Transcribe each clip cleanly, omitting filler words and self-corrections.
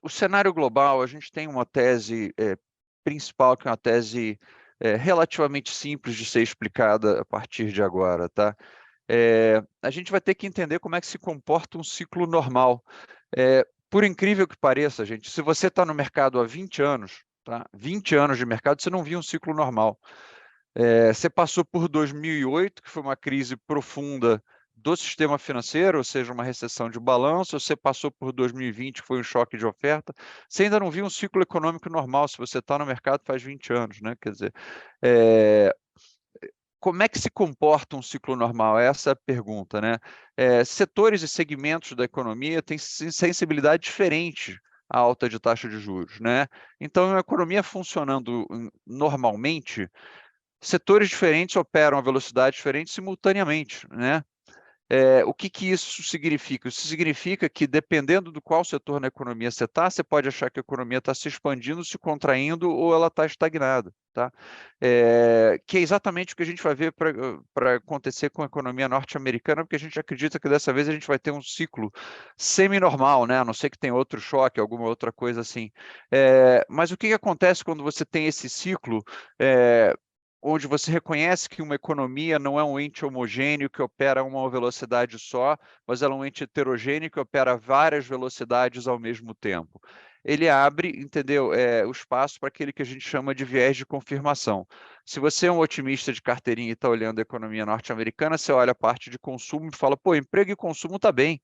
o cenário global, a gente tem uma tese principal, que é uma tese relativamente simples de ser explicada a partir de agora, tá? A gente vai ter que entender como é que se comporta um ciclo normal. Por incrível que pareça, gente, se você está no mercado há 20 anos, tá? 20 anos de mercado, você não viu um ciclo normal. Você passou por 2008, que foi uma crise profunda do sistema financeiro, ou seja, uma recessão de balanço. Você passou por 2020, que foi um choque de oferta. Você ainda não viu um ciclo econômico normal se você está no mercado faz 20 anos, né? Quer dizer, é, como é que se comporta um ciclo normal? Essa é a pergunta, né? Setores e segmentos da economia têm sensibilidade diferente à alta de taxa de juros, né? Então, a economia funcionando normalmente, setores diferentes operam a velocidade diferente simultaneamente, né? O que que isso significa? Isso significa que, dependendo do qual setor na economia você está, você pode achar que a economia está se expandindo, se contraindo ou ela está estagnada, tá? Que é exatamente o que a gente vai ver para acontecer com a economia norte-americana, porque a gente acredita que dessa vez a gente vai ter um ciclo semi-normal, né? A não ser que tenha outro choque, alguma outra coisa assim. Mas o que que acontece quando você tem esse ciclo? Onde você reconhece que uma economia não é um ente homogêneo que opera a uma velocidade só, mas ela é um ente heterogêneo que opera a várias velocidades ao mesmo tempo. Ele abre, entendeu, o espaço para aquele que a gente chama de viés de confirmação. Se você é um otimista de carteirinha e está olhando a economia norte-americana, você olha a parte de consumo e fala, pô, emprego e consumo está bem.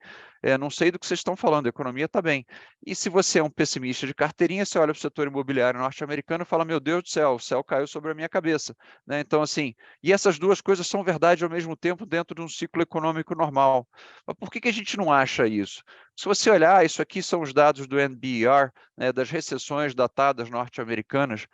Não sei do que vocês estão falando, a economia está bem. E se você é um pessimista de carteirinha, você olha para o setor imobiliário norte-americano e fala, meu Deus do céu, o céu caiu sobre a minha cabeça, né? Então, assim, e essas duas coisas são verdade ao mesmo tempo dentro de um ciclo econômico normal. Mas por que que a gente não acha isso? Se você olhar, isso aqui são os dados do NBER, né, das recessões datadas norte-americanas.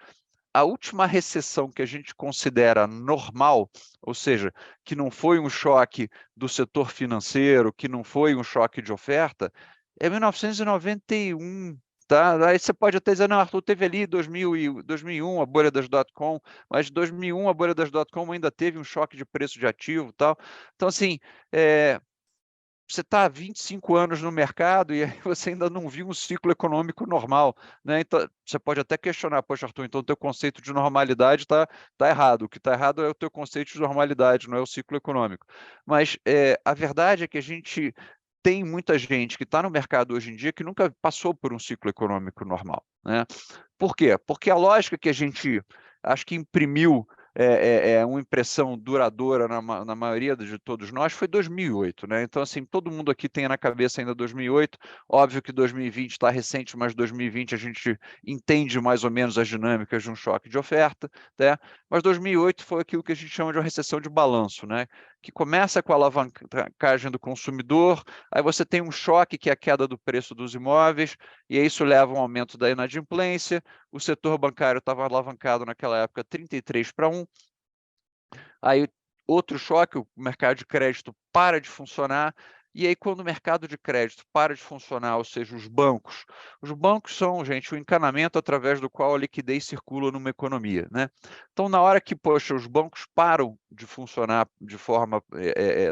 A última recessão que a gente considera normal, ou seja, que não foi um choque do setor financeiro, que não foi um choque de oferta, é 1991. Tá? Aí você pode até dizer, não, Arthur, teve ali 2001, a bolha das dot-com, mas 2001, a bolha das dot-com ainda teve um choque de preço de ativo e tal. Então, assim, você está há 25 anos no mercado e aí você ainda não viu um ciclo econômico normal, né? Então, você pode até questionar, poxa, Arthur, então o teu conceito de normalidade tá errado. O que está errado é o teu conceito de normalidade, não é o ciclo econômico. Mas a verdade é que a gente tem muita gente que está no mercado hoje em dia que nunca passou por um ciclo econômico normal, né? Por quê? Porque a lógica que a gente acho que imprimiu uma impressão duradoura na maioria de todos nós foi 2008, né? Então, assim, todo mundo aqui tem na cabeça ainda 2008. Óbvio que 2020 está recente, mas 2020 a gente entende mais ou menos as dinâmicas de um choque de oferta, né? Mas 2008 foi aquilo que a gente chama de uma recessão de balanço, né? Que começa com a alavancagem do consumidor, aí você tem um choque que é a queda do preço dos imóveis, e isso leva a um aumento da inadimplência. O setor bancário estava alavancado naquela época 33-1. Aí outro choque, o mercado de crédito para de funcionar. E aí, quando o mercado de crédito para de funcionar, ou seja, os bancos são, gente, o encanamento através do qual a liquidez circula numa economia, né? Então, na hora que, poxa, os bancos param de funcionar de forma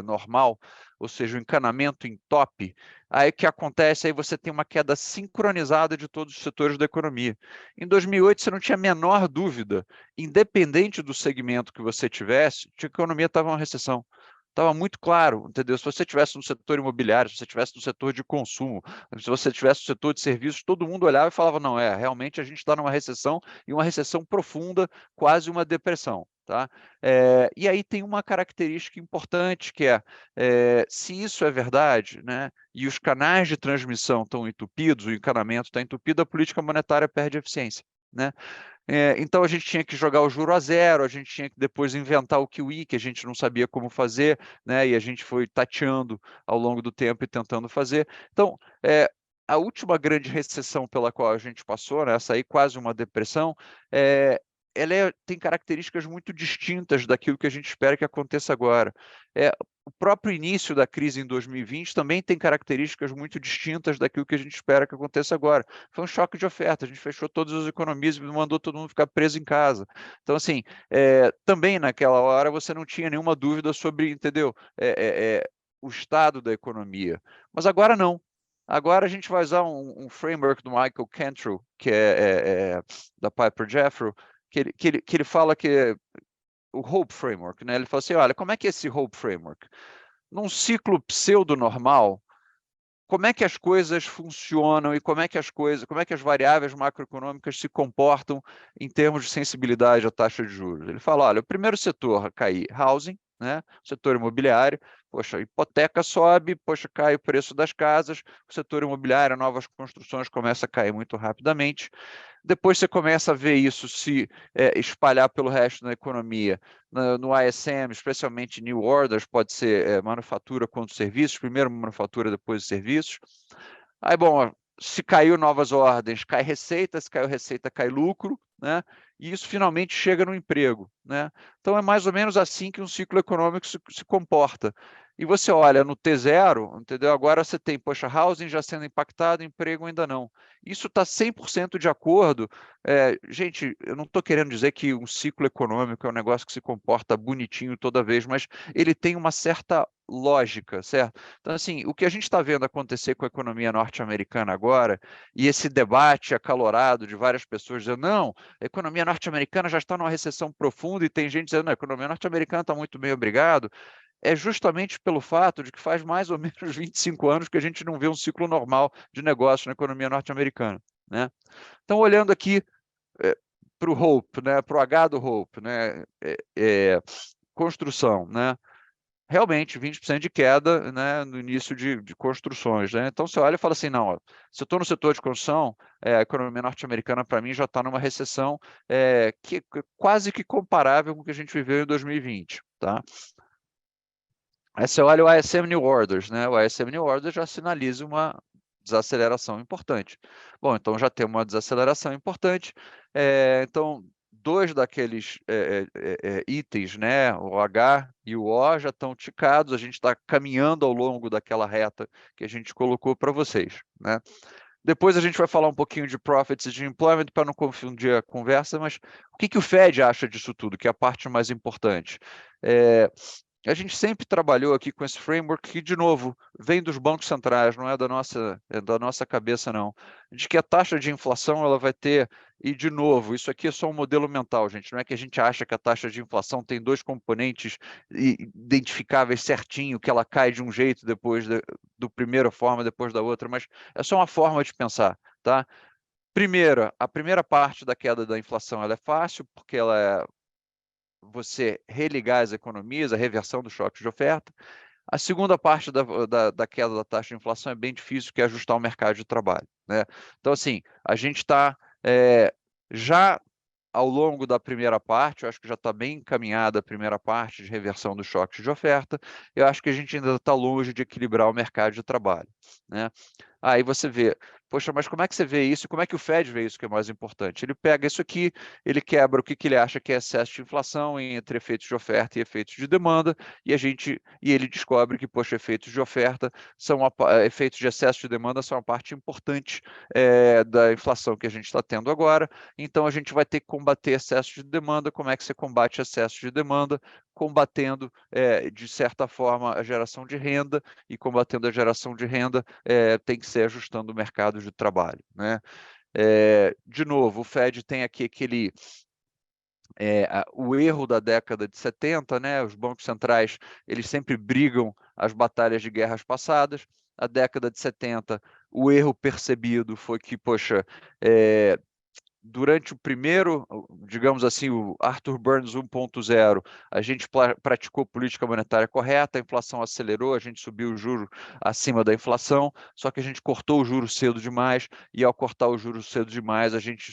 normal, ou seja, o encanamento entope, aí o que acontece? Aí você tem uma queda sincronizada de todos os setores da economia. Em 2008, você não tinha a menor dúvida, independente do segmento que você tivesse, a economia estava em uma recessão. Estava muito claro, entendeu? Se você tivesse no setor imobiliário, se você tivesse no setor de consumo, se você tivesse no setor de serviços, todo mundo olhava e falava, não, realmente a gente está numa recessão, e uma recessão profunda, quase uma depressão. Tá? E aí tem uma característica importante, que se isso é verdade, né, e os canais de transmissão estão entupidos, o encanamento está entupido, a política monetária perde eficiência, né? Então a gente tinha que jogar o juro a zero, a gente tinha que depois inventar o QE, que a gente não sabia como fazer, né? E a gente foi tateando ao longo do tempo e tentando fazer. Então, a última grande recessão pela qual a gente passou, né, essa aí quase uma depressão, ela tem características muito distintas daquilo que a gente espera que aconteça agora. O próprio início da crise em 2020 também tem características muito distintas daquilo que a gente espera que aconteça agora. Foi um choque de oferta, a gente fechou todas as economias e mandou todo mundo ficar preso em casa. Então, assim, também naquela hora você não tinha nenhuma dúvida sobre, entendeu, o estado da economia. Mas agora não. Agora a gente vai usar um framework do Michael Cantrell, que é da Piper Jaffray, que ele fala que é o Hope Framework, né? Ele fala assim, olha, como é que é esse Hope Framework? Num ciclo pseudo-normal, como é que as coisas funcionam e como é que as variáveis macroeconômicas se comportam em termos de sensibilidade à taxa de juros. Ele fala, olha, o primeiro setor a cair, housing, né? O setor imobiliário, poxa, a hipoteca sobe, poxa, cai o preço das casas, o setor imobiliário, novas construções começa a cair muito rapidamente. Depois você começa a ver isso se espalhar pelo resto da economia. No ISM, especialmente New Orders, pode ser manufatura quanto serviços, primeiro manufatura, depois serviços. Aí, bom, se caiu novas ordens, cai receita, se caiu receita, cai lucro, né? E isso finalmente chega no emprego, né? Então é mais ou menos assim que um ciclo econômico se comporta. E você olha no T0, entendeu? Agora você tem, poxa, housing já sendo impactado, emprego ainda não. Isso está 100% de acordo. Gente, eu não estou querendo dizer que um ciclo econômico é um negócio que se comporta bonitinho toda vez, mas ele tem uma certa lógica, certo? Então, assim, o que a gente está vendo acontecer com a economia norte-americana agora, e esse debate acalorado de várias pessoas dizendo, não, a economia norte-americana já está numa recessão profunda, e tem gente dizendo, não, a economia norte-americana está muito bem, obrigado, é justamente pelo fato de que faz mais ou menos 25 anos que a gente não vê um ciclo normal de negócio na economia norte-americana, né? Então, olhando aqui para o Hope, né, para o H do Hope, né, construção, né? Realmente 20% de queda, né, no início de construções. Né? Então, você olha e fala assim, não, ó, se eu estou no setor de construção, a economia norte-americana, para mim, já está numa recessão que quase que comparável com o que a gente viveu em 2020. Tá? Aí você olha o ISM New Orders, né? O ISM New Orders já sinaliza uma desaceleração importante. Bom, então já tem uma desaceleração importante. Então, dois daqueles itens, né? O H e o O já estão ticados, a gente está caminhando ao longo daquela reta que a gente colocou para vocês, né? Depois a gente vai falar um pouquinho de profits e de employment para não confundir a conversa, mas o que o Fed acha disso tudo, que é a parte mais importante? A gente sempre trabalhou aqui com esse framework que, de novo, vem dos bancos centrais, não é da nossa cabeça, não. De que a taxa de inflação ela vai ter, e de novo, isso aqui é só um modelo mental, gente. Não é que a gente acha que a taxa de inflação tem dois componentes identificáveis certinho, que ela cai de um jeito depois do primeira forma, depois da outra, mas é só uma forma de pensar, tá? Primeiro, a primeira parte da queda da inflação ela é fácil, porque ela é você religar as economias, a reversão dos choques de oferta. A segunda parte da queda da taxa de inflação é bem difícil, que é ajustar o mercado de trabalho. Né? Então, assim, a gente está já ao longo da primeira parte, eu acho que já está bem encaminhada a primeira parte de reversão dos choques de oferta, eu acho que a gente ainda está longe de equilibrar o mercado de trabalho. Né? Aí você vê, poxa, mas como é que você vê isso? Como é que o Fed vê isso que é mais importante? Ele pega isso aqui, ele quebra o que ele acha que é excesso de inflação entre efeitos de oferta e efeitos de demanda, e ele descobre que, poxa, efeitos de oferta efeitos de excesso de demanda são uma parte importante da inflação que a gente está tendo agora. Então a gente vai ter que combater excesso de demanda. Como é que você combate excesso de demanda? Combatendo, de certa forma, a geração de renda, e combatendo a geração de renda tem que ser ajustando o mercado de trabalho. Né? De novo, o Fed tem aqui o erro da década de 70, né? Os bancos centrais eles sempre brigam as batalhas de guerras passadas. A década de 70, o erro percebido foi que, poxa, durante o primeiro, digamos assim, o Arthur Burns 1.0, a gente praticou política monetária correta, a inflação acelerou, a gente subiu o juro acima da inflação, só que a gente cortou o juro cedo demais, e ao cortar o juro cedo demais, a gente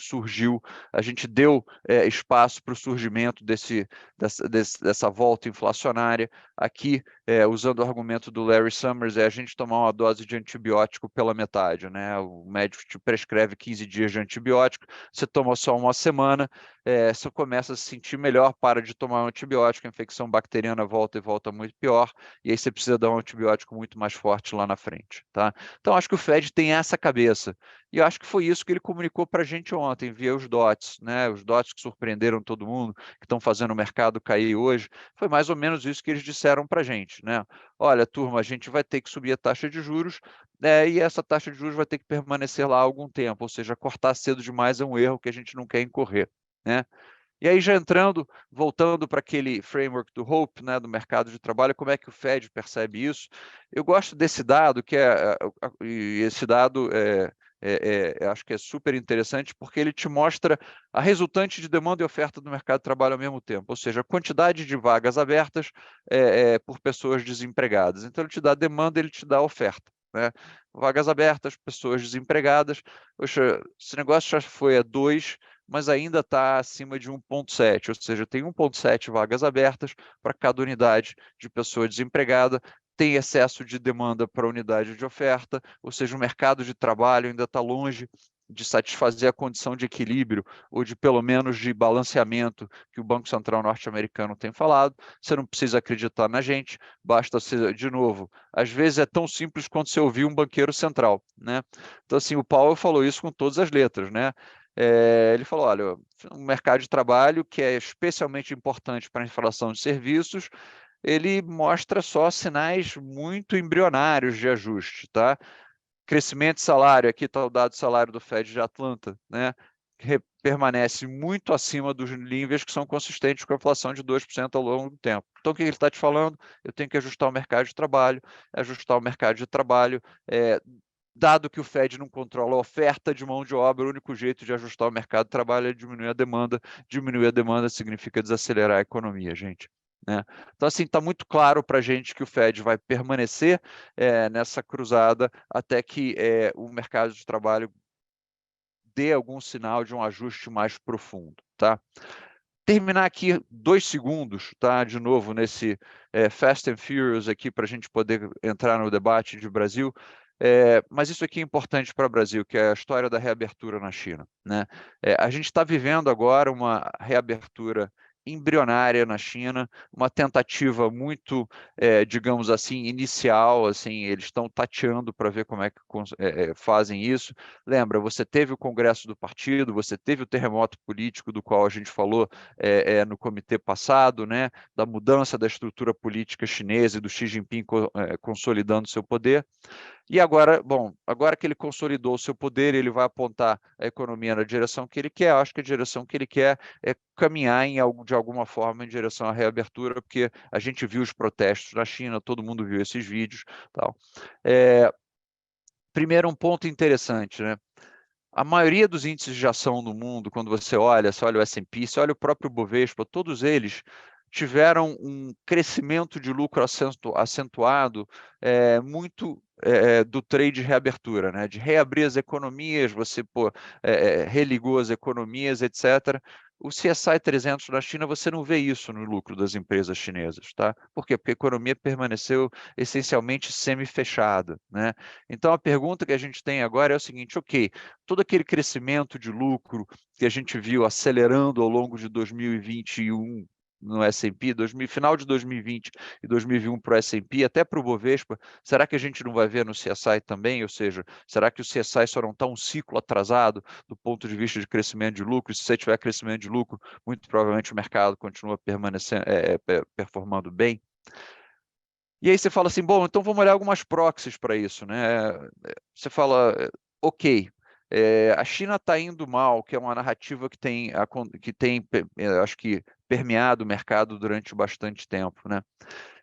deu espaço para o surgimento dessa volta inflacionária. Aqui, usando o argumento do Larry Summers, a gente tomar uma dose de antibiótico pela metade, né? O médico te prescreve 15 dias de antibiótico, você toma só uma semana, você começa a se sentir melhor, para de tomar um antibiótico, a infecção bacteriana volta e volta muito pior, e aí você precisa dar um antibiótico muito mais forte lá na frente. Tá? Então, acho que o Fed tem essa cabeça, e eu acho que foi isso que ele comunicou para a gente ontem, via os dots, né? Os dots que surpreenderam todo mundo, que estão fazendo o mercado cair hoje, foi mais ou menos isso que eles disseram para a gente. Né? Olha, turma, a gente vai ter que subir a taxa de juros, e essa taxa de juros vai ter que permanecer lá há algum tempo, ou seja, cortar cedo demais é um erro que a gente não quer incorrer, né? E aí já entrando, voltando para aquele framework do Hope, né, do mercado de trabalho, como é que o Fed percebe isso? Eu gosto desse dado, e esse dado acho que é super interessante, porque ele te mostra a resultante de demanda e oferta do mercado de trabalho ao mesmo tempo, ou seja, a quantidade de vagas abertas por pessoas desempregadas. Então, ele te dá a demanda, ele te dá a oferta, né? Vagas abertas, pessoas desempregadas. Poxa, esse negócio já foi a 2, mas ainda está acima de 1,7, ou seja, tem 1,7 vagas abertas para cada unidade de pessoa desempregada, tem excesso de demanda para a unidade de oferta, ou seja, o mercado de trabalho ainda está longe de satisfazer a condição de equilíbrio ou de pelo menos de balanceamento que o Banco Central norte-americano tem falado. Você não precisa acreditar na gente, basta ser, de novo, às vezes é tão simples quanto você ouvir um banqueiro central, né? Então, assim, o Powell falou isso com todas as letras, né? Ele falou, olha, o mercado de trabalho, que é especialmente importante para a inflação de serviços, ele mostra só sinais muito embrionários de ajuste, tá? Crescimento de salário, aqui está o dado de salário do Fed de Atlanta, né? Permanece muito acima dos níveis que são consistentes com a inflação de 2% ao longo do tempo. Então, o que ele está te falando? Eu tenho que ajustar o mercado de trabalho, dado que o Fed não controla a oferta de mão de obra, o único jeito de ajustar o mercado de trabalho é diminuir a demanda. Diminuir a demanda significa desacelerar a economia, gente, né? Então, assim, está muito claro para a gente que o Fed vai permanecer nessa cruzada até que o mercado de trabalho dê algum sinal de um ajuste mais profundo, tá? Terminar aqui 2 segundos, tá? De novo, nesse Fast and Furious aqui, para a gente poder entrar no debate de Brasil. Mas isso aqui é importante para o Brasil, que é a história da reabertura na China, né? A gente está vivendo agora uma reabertura embrionária na China, uma tentativa muito, digamos assim, inicial, assim, eles estão tateando para ver como é que fazem isso. Lembra, você teve o congresso do partido, você teve o terremoto político do qual a gente falou no comitê passado, né, da mudança da estrutura política chinesa e do Xi Jinping consolidando seu poder. E agora, bom, agora que ele consolidou o seu poder, ele vai apontar a economia na direção que ele quer. Eu acho que a direção que ele quer é caminhar de alguma forma em direção à reabertura, porque a gente viu os protestos na China, todo mundo viu esses vídeos, tal. Primeiro, um ponto interessante, né? A maioria dos índices de ação no mundo, quando você olha o S&P, você olha o próprio Bovespa, todos eles tiveram um crescimento de lucro acentuado muito do trade de reabertura, né? De reabrir as economias, você religou as economias, etc. O CSI 300 na China, você não vê isso no lucro das empresas chinesas, tá? Por quê? Porque a economia permaneceu essencialmente semi-fechada, né? Então, a pergunta que a gente tem agora é o seguinte, ok, todo aquele crescimento de lucro que a gente viu acelerando ao longo de 2021 no S&P, final de 2020 e 2021 para o S&P, até para o Bovespa, será que a gente não vai ver no CSI também? Ou seja, será que o CSI só não está um ciclo atrasado do ponto de vista de crescimento de lucro? E se você tiver crescimento de lucro, muito provavelmente o mercado continua performando bem. E aí você fala assim, bom, então vamos olhar algumas proxies para isso, né? Você fala, ok, a China está indo mal, que é uma narrativa que tem, acho que, permeado o mercado durante bastante tempo, né?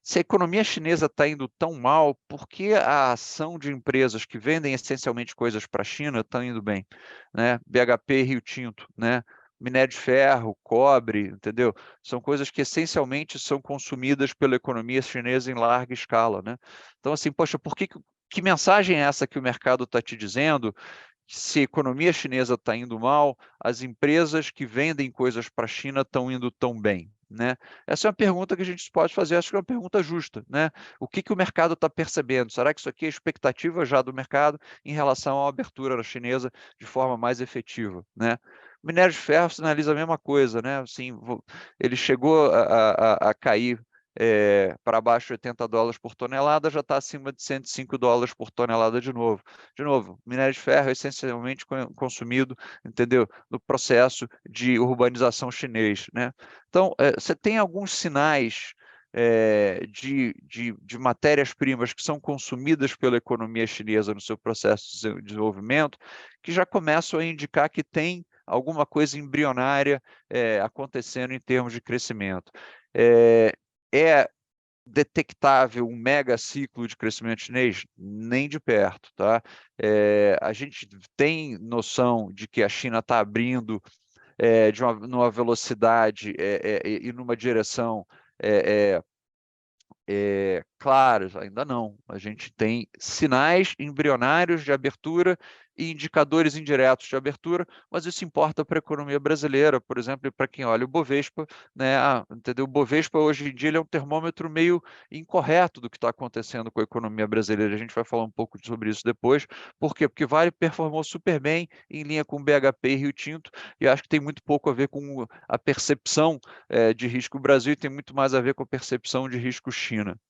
Se a economia chinesa está indo tão mal, por que a ação de empresas que vendem essencialmente coisas para a China está indo bem, né? BHP, Rio Tinto, né? Minério de ferro, cobre, entendeu? São coisas que essencialmente são consumidas pela economia chinesa em larga escala, né? Então, assim, poxa, que mensagem é essa que o mercado está te dizendo? Se a economia chinesa está indo mal, as empresas que vendem coisas para a China estão indo tão bem, né? Essa é uma pergunta que a gente pode fazer, acho que é uma pergunta justa, né? O que o mercado está percebendo? Será que isso aqui é expectativa já do mercado em relação à abertura chinesa de forma mais efetiva, né? O minério de ferro sinaliza a mesma coisa, né? Assim, ele chegou a cair para baixo de $80 por tonelada, já está acima de $105 por tonelada de novo. De novo, minério de ferro é essencialmente consumido, entendeu? No processo de urbanização chinês, né? Então, você tem alguns sinais de matérias-primas que são consumidas pela economia chinesa no seu processo de desenvolvimento, que já começam a indicar que tem alguma coisa embrionária acontecendo em termos de crescimento. É detectável um mega ciclo de crescimento chinês? Nem de perto, tá? A gente tem noção de que a China está abrindo numa velocidade e numa direção claros, ainda não. A gente tem sinais embrionários de abertura e indicadores indiretos de abertura, mas isso importa para a economia brasileira, por exemplo, para quem olha o Bovespa, né? Entendeu? O Bovespa hoje em dia ele é um termômetro meio incorreto do que está acontecendo com a economia brasileira. A gente vai falar um pouco sobre isso depois. Por quê? Porque Vale performou super bem em linha com BHP e Rio Tinto, e acho que tem muito pouco a ver com a percepção de risco Brasil e tem muito mais a ver com a percepção de risco China.